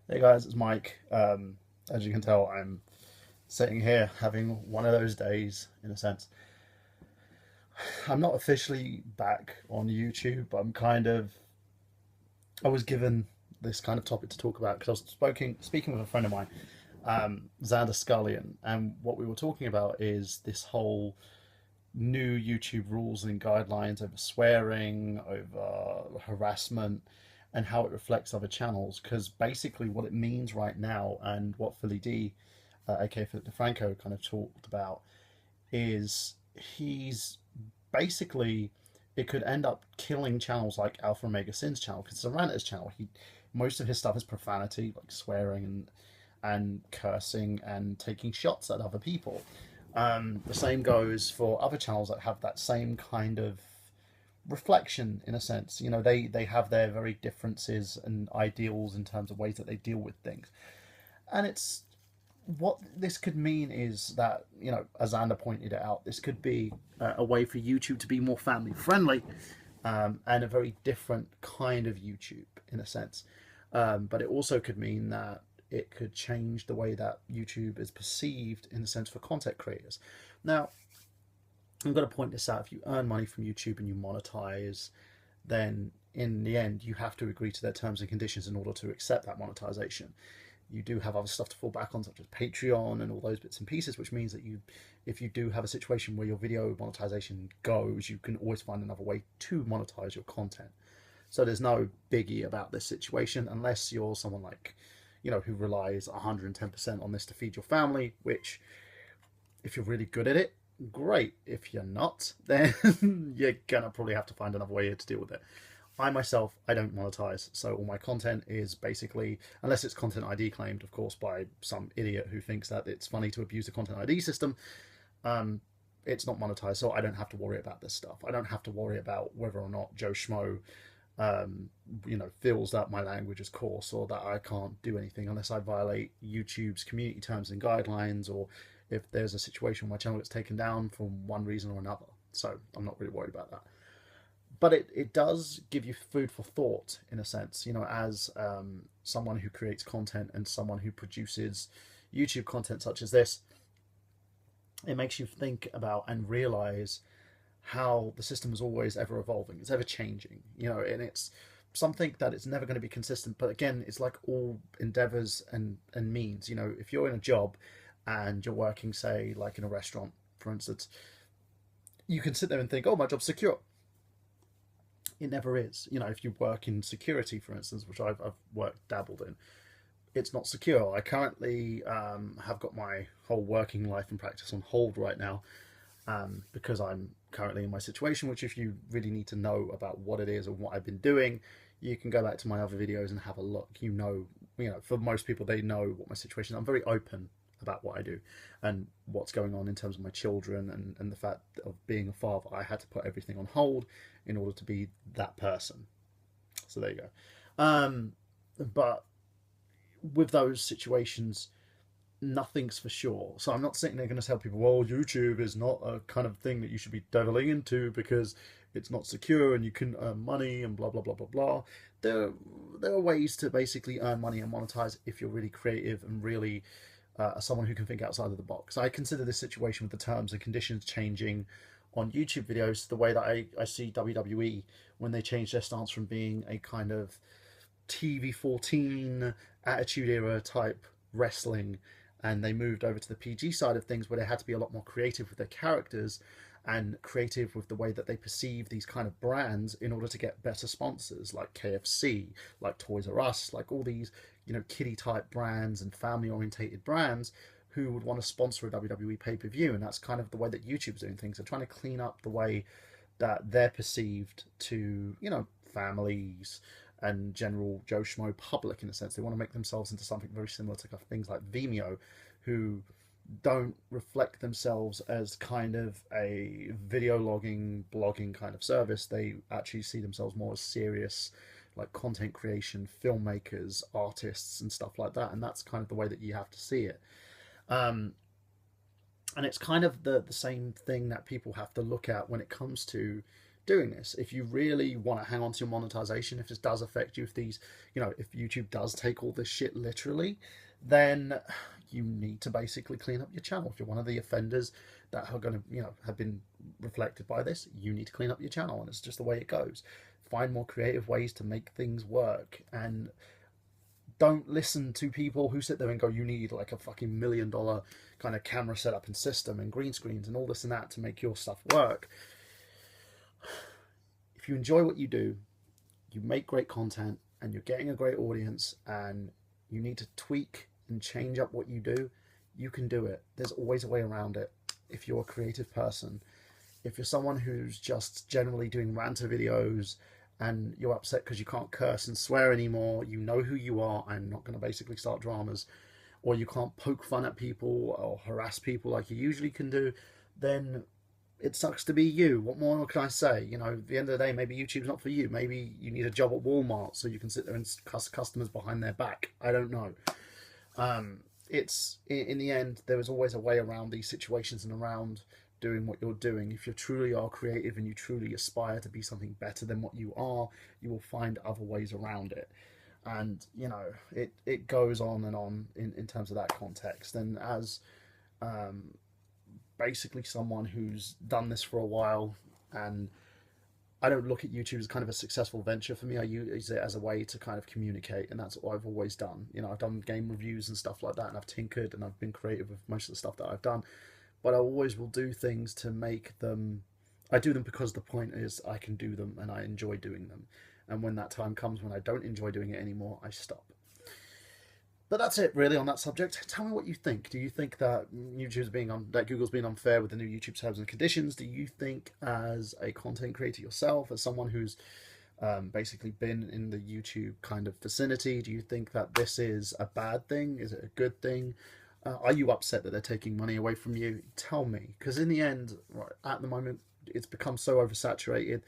Hey guys, it's Mike. As you can tell, I'm sitting here having one of those days, in a sense. I'm not officially back on YouTube, but I was given this kind of topic to talk about because I was speaking with a friend of mine, Xander Scullion, and what we were talking about is this whole new YouTube rules and guidelines over swearing, over harassment, and how it reflects other channels. Because basically, what it means right now, and what Philly D, aka Philip DeFranco, kind of talked about, is he's basically it could end up killing channels like Alpha Omega Sin's channel because it's a ranter's channel. He Most of his stuff is profanity, like swearing and cursing and taking shots at other people. The same goes for other channels that have that same kind of reflection in a sense. You know, they have their very differences and ideals in terms of ways that they deal with things. And it's what this could mean is that, you know, as Xander pointed it out, this could be a way for YouTube to be more family friendly, and a very different kind of YouTube in a sense. But it also could mean that it could change the way that YouTube is perceived in a sense for content creators. Now, I'm going to point this out. If you earn money from YouTube and you monetize, then in the end, you have to agree to their terms and conditions in order to accept that monetization. You do have other stuff to fall back on, such as Patreon and all those bits and pieces, which means that if you do have a situation where your video monetization goes, you can always find another way to monetize your content. So there's no biggie about this situation unless you're someone like, you know, who relies 110% on this to feed your family, which, if you're really good at it, great. If you're not, then you're gonna probably have to find another way to deal with it. I myself, I don't monetize, so all my content is basically, unless it's content ID claimed, of course, by some idiot who thinks that it's funny to abuse the content ID system, um, it's not monetized, so I don't have to worry about this stuff. I don't have to worry about whether or not Joe Schmo, um, feels that my language is coarse or that I can't do anything unless I violate YouTube's community terms and guidelines, or if there's a situation where my channel gets taken down for one reason or another. So I'm not really worried about that. But it does give you food for thought in a sense, you know, as someone who creates content and someone who produces YouTube content such as this. It makes you think about and realize how the system is always ever evolving. It's ever changing, you know, and it's something that it's never going to be consistent. But again, it's like all endeavors and means. You know, if you're in a job and you're working, say, like in a restaurant, for instance, you can sit there and think, "Oh, my job's secure." It never is. You know, if you work in security, for instance, which I've worked dabbled in, it's not secure. I currently have got my whole working life and practice on hold right now, because I'm currently in my situation, which if you really need to know about what it is and what I've been doing, you can go back to my other videos and have a look. For most people, they know what my situation is. I'm very open about what I do and what's going on in terms of my children and the fact of being a father. I had to put everything on hold in order to be that person. So there you go. But with those situations, nothing's for sure. So I'm not sitting there going to tell people, well, YouTube is not a kind of thing that you should be delving into because it's not secure and you can earn money and blah blah blah blah blah. There are ways to basically earn money and monetize if you're really creative and really someone who can think outside of the box. I consider this situation with the terms and conditions changing on YouTube videos the way that I see WWE when they changed their stance from being a kind of TV 14 Attitude Era type wrestling, and they moved over to the PG side of things where they had to be a lot more creative with their characters and creative with the way that they perceive these kind of brands in order to get better sponsors like KFC, like Toys R Us, like all these, you know, kiddie type brands and family orientated brands who would want to sponsor a WWE pay-per-view. And that's kind of the way that YouTube's doing things. They're trying to clean up the way that they're perceived to, you know, families and general Joe Schmo public in a sense. They want to make themselves into something very similar to things like Vimeo, who don't reflect themselves as kind of a video logging, blogging kind of service. They actually see themselves more as serious, like content creation, filmmakers, artists, and stuff like that. And that's kind of the way that you have to see it. Um, and it's kind of the same thing that people have to look at when it comes to doing this. If you really want to hang on to your monetization, if this does affect you, if these, if YouTube does take all this shit literally, then you need to basically clean up your channel. If you're one of the offenders that are going to, have been reflected by this, you need to clean up your channel, and it's just the way it goes. Find more creative ways to make things work, and don't listen to people who sit there and go, you need like a fucking $1 million kind of camera setup and system and green screens and all this and that to make your stuff work. If you enjoy what you do, you make great content, and you're getting a great audience, and you need to tweak and change up what you do, you can do it. There's always a way around it. If you're a creative person, if you're someone who's just generally doing ranter videos and you're upset because you can't curse and swear anymore, you know who you are. I'm not going to basically start dramas. Or you can't poke fun at people or harass people like you usually can do, then it sucks to be you. What more can I say? At the end of the day, maybe YouTube's not for you. Maybe you need a job at Walmart so you can sit there and cuss customers behind their back. I don't know. It's in the end, there is always a way around these situations and around doing what you're doing. If you truly are creative and you truly aspire to be something better than what you are, you will find other ways around it. And it goes on and on in terms of that context. And as basically someone who's done this for a while, and I don't look at YouTube as kind of a successful venture for me. I use it as a way to kind of communicate, and that's what I've always done. I've done game reviews and stuff like that, and I've tinkered and I've been creative with most of the stuff that I've done, but I always will do things to make them. I do them because the point is I can do them and I enjoy doing them, and when that time comes when I don't enjoy doing it anymore, I stop. But that's it, really, on that subject. Tell me what you think. Do you think that that Google's being unfair with the new YouTube terms and conditions? Do you think, as a content creator yourself, as someone who's basically been in the YouTube kind of vicinity, do you think that this is a bad thing? Is it a good thing? Are you upset that they're taking money away from you? Tell me, because in the end, right, at the moment, it's become so oversaturated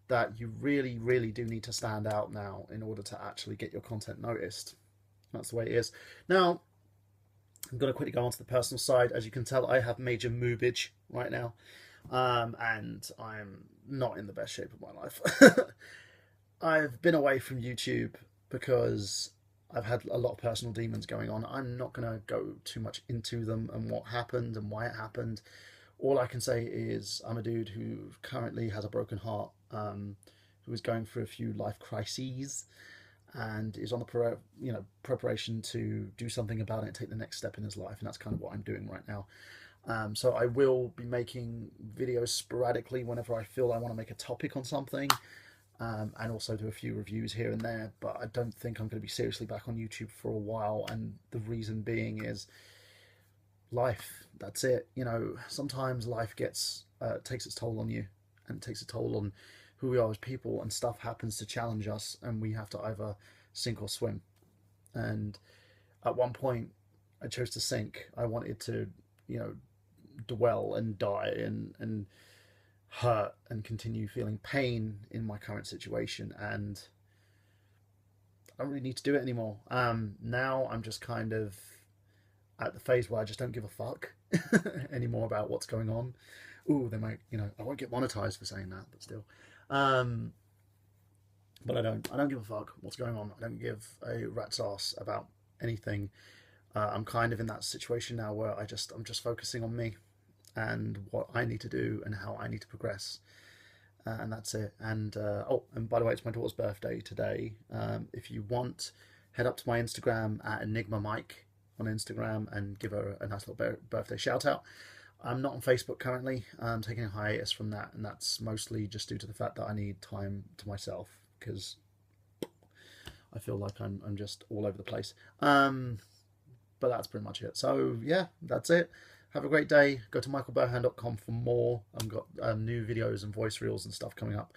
that you really, really do need to stand out now in order to actually get your content noticed. That's the way it is. Now, I'm going to quickly go on to the personal side. As you can tell, I have major moobage right now, and I'm not in the best shape of my life. I've been away from YouTube because I've had a lot of personal demons going on. I'm not going to go too much into them and what happened and why it happened. All I can say is I'm a dude who currently has a broken heart, who is going through a few life crises, and is on the preparation to do something about it, take the next step in his life, and that's kind of what I'm doing right now. So I will be making videos sporadically whenever I feel I want to make a topic on something, and also do a few reviews here and there, but I don't think I'm going to be seriously back on YouTube for a while, and the reason being is life. That's it. Sometimes life takes its toll on you, and takes a toll on who we are as people, and stuff happens to challenge us, and we have to either sink or swim. And at one point I chose to sink. I wanted to dwell and die and hurt and continue feeling pain in my current situation, and I don't really need to do it anymore. Now I'm just kind of at the phase where I just don't give a fuck anymore about what's going on. Ooh, they might, I won't get monetized for saying that, but still. But I don't give a fuck what's going on. I don't give a rat's ass about anything. I'm kind of in that situation now where I'm just focusing on me and what I need to do and how I need to progress. And that's it. And and by the way, it's my daughter's birthday today. If you want, head up to my Instagram at Enigma Mike on Instagram and give her a nice little birthday shout out. I'm not on Facebook currently. I'm taking a hiatus from that, and that's mostly just due to the fact that I need time to myself, because I feel like I'm just all over the place. But that's pretty much it. So yeah, that's it. Have a great day. Go to michaelburhan.com for more. I've got new videos and voice reels and stuff coming up.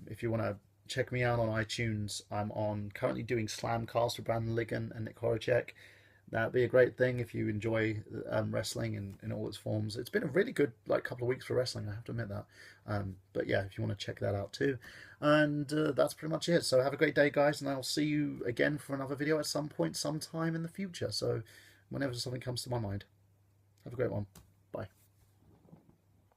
If you want to check me out on iTunes, I'm currently doing Slamcast with Brandon Ligon and Nick Horacek. That'd be a great thing if you enjoy wrestling in all its forms. It's been a really good couple of weeks for wrestling, I have to admit that. But yeah, if you want to check that out too. And that's pretty much it. So have a great day, guys, and I'll see you again for another video at some point, sometime in the future. So whenever something comes to my mind. Have a great one.